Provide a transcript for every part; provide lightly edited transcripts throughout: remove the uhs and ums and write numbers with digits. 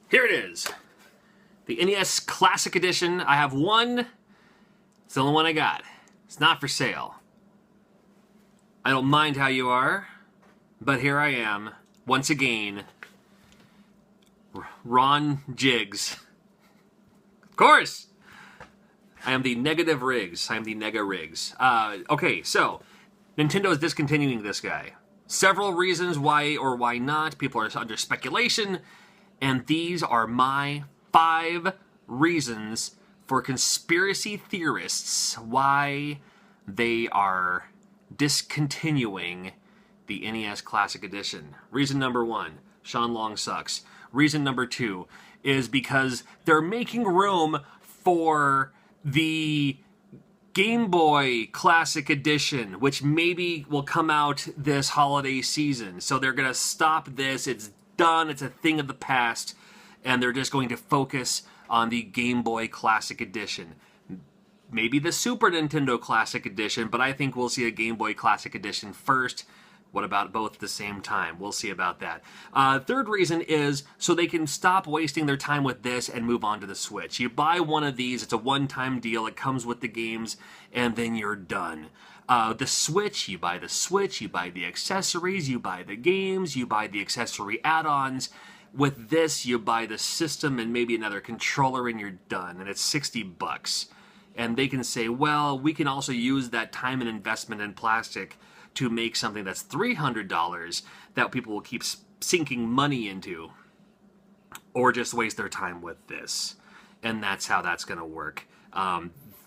Here it is. The NES Classic Edition. I have one. It's the only one I got. It's not for sale. I don't mind how you are, but here I am, once again. Ron Jiggs. Of course! I am the negative Rigg'd. I am the Nega Rigg'd. Okay, so, Nintendo is discontinuing this guy. Several reasons why or why not. People are under speculation. And these are my 5 reasons for conspiracy theorists why they are discontinuing the NES Classic Edition. Reason number 1, Sean Long sucks. Reason number 2 is because they're making room for the Game Boy Classic Edition, which maybe will come out this holiday season. So they're going to stop this. It's done. It's a thing of the past. And they're just going to focus on the Game Boy Classic Edition. Maybe the Super Nintendo Classic Edition, but I think we'll see a Game Boy Classic Edition first. What about both at the same time? We'll see about that. Third reason is so they can stop wasting their time with this and move on to the Switch. You buy one of these, it's a one-time deal, it comes with the games, and then you're done. The Switch, you buy the accessories, you buy the games, you buy the accessory add-ons. With this, you buy the system and maybe another controller and you're done, and it's $60. And they can say, well, we can also use that time and investment in plastic to make something that's $300 that people will keep sinking money into, or just waste their time with this. And that's how that's going to work.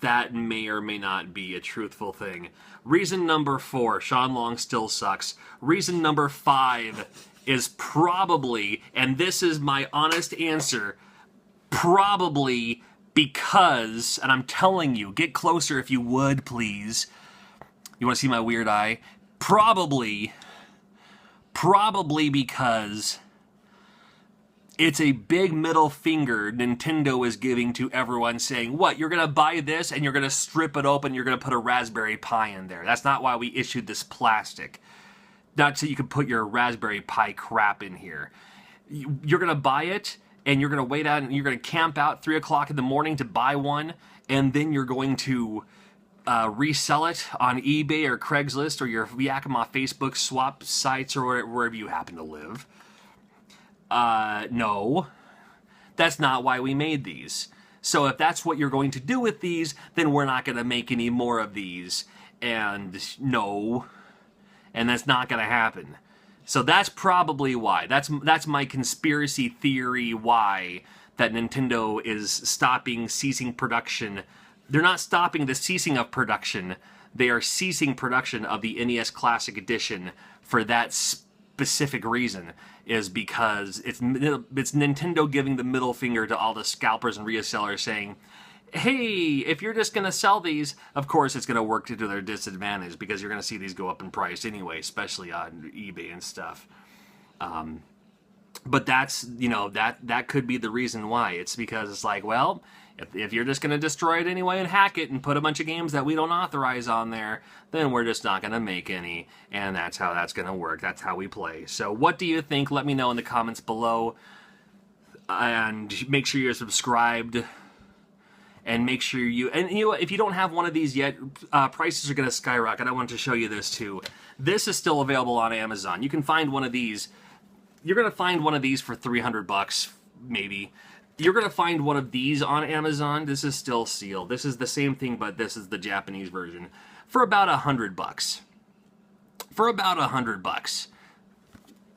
That may or may not be a truthful thing. Reason number 4, Sean Long still sucks. Reason number 5 is probably, and this is my honest answer, probably because, and I'm telling you, get closer if you would, please. You want to see my weird eye? Probably because it's a big middle finger Nintendo is giving to everyone saying, what, you're going to buy this and you're going to strip it open, you're going to put a Raspberry Pi in there. That's not why we issued this plastic. Not so you can put your Raspberry Pi crap in here. You're going to buy it, and you're going to wait out, and you're going to camp out 3 o'clock in the morning to buy one, and then you're going to resell it on eBay or Craigslist or your Yakima Facebook swap sites or wherever you happen to live. No. That's not why we made these. So if that's what you're going to do with these, then we're not going to make any more of these. And no. And that's not going to happen. So that's probably why. That's my conspiracy theory why that Nintendo is ceasing production. They're not stopping the ceasing of production. They are ceasing production of the NES Classic Edition for that specific reason, is because it's Nintendo giving the middle finger to all the scalpers and resellers saying, hey, if you're just going to sell these, of course it's going to work to their disadvantage because you're going to see these go up in price anyway, especially on eBay and stuff. But that's, that could be the reason why. It's because it's like, well, if you're just going to destroy it anyway and hack it and put a bunch of games that we don't authorize on there, then we're just not going to make any. And that's how that's going to work. That's how we play. So what do you think? Let me know in the comments below. And make sure you're subscribed. And make sure if you don't have one of these yet, prices are going to skyrocket. I wanted to show you this too. This is still available on Amazon. You can find one of these. You're going to find one of these for $300, maybe. You're going to find one of these on Amazon. This is still sealed. This is the same thing, but this is the Japanese version. For about $100. For about $100.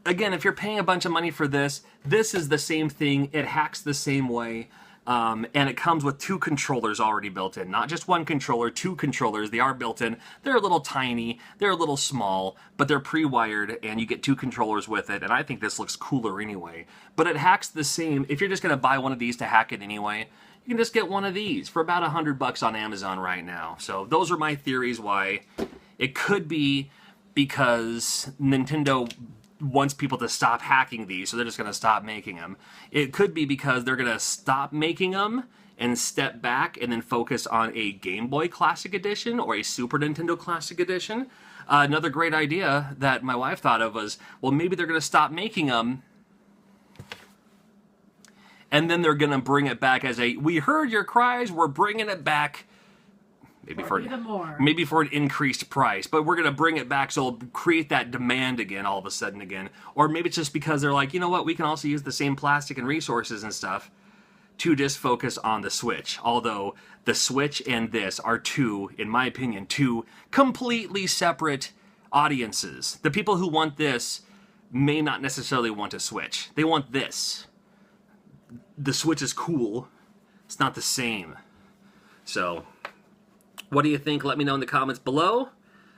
Again, if you're paying a bunch of money for this, this is the same thing. It hacks the same way. And it comes with 2 controllers already built in. Not just one controller, 2 controllers. They are built in. They're a little tiny. They're a little small. But they're pre-wired, and you get 2 controllers with it. And I think this looks cooler anyway. But it hacks the same. If you're just going to buy one of these to hack it anyway, you can just get one of these for about $100 on Amazon right now. So those are my theories why. It could be because Nintendo wants people to stop hacking these, so they're just going to stop making them. It could be because they're going to stop making them and step back and then focus on a Game Boy Classic Edition or a Super Nintendo Classic Edition. Another great idea that my wife thought of was, well, maybe they're going to stop making them and then they're going to bring it back as a, we heard your cries, we're bringing it back. Maybe for even more. Maybe for an increased price, but we're going to bring it back so it'll create that demand again all of a sudden again. Or maybe it's just because they're like, you know what, we can also use the same plastic and resources and stuff to just focus on the Switch. Although the Switch and this are two, in my opinion, two completely separate audiences. The people who want this may not necessarily want a Switch. They want this. The Switch is cool. It's not the same. So, what do you think? Let me know in the comments below.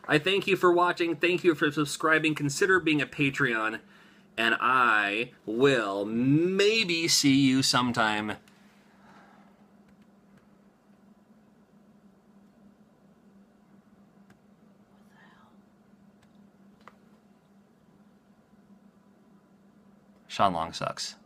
I thank you for watching. Thank you for subscribing. Consider being a Patreon. And I will maybe see you sometime. Sean Long sucks.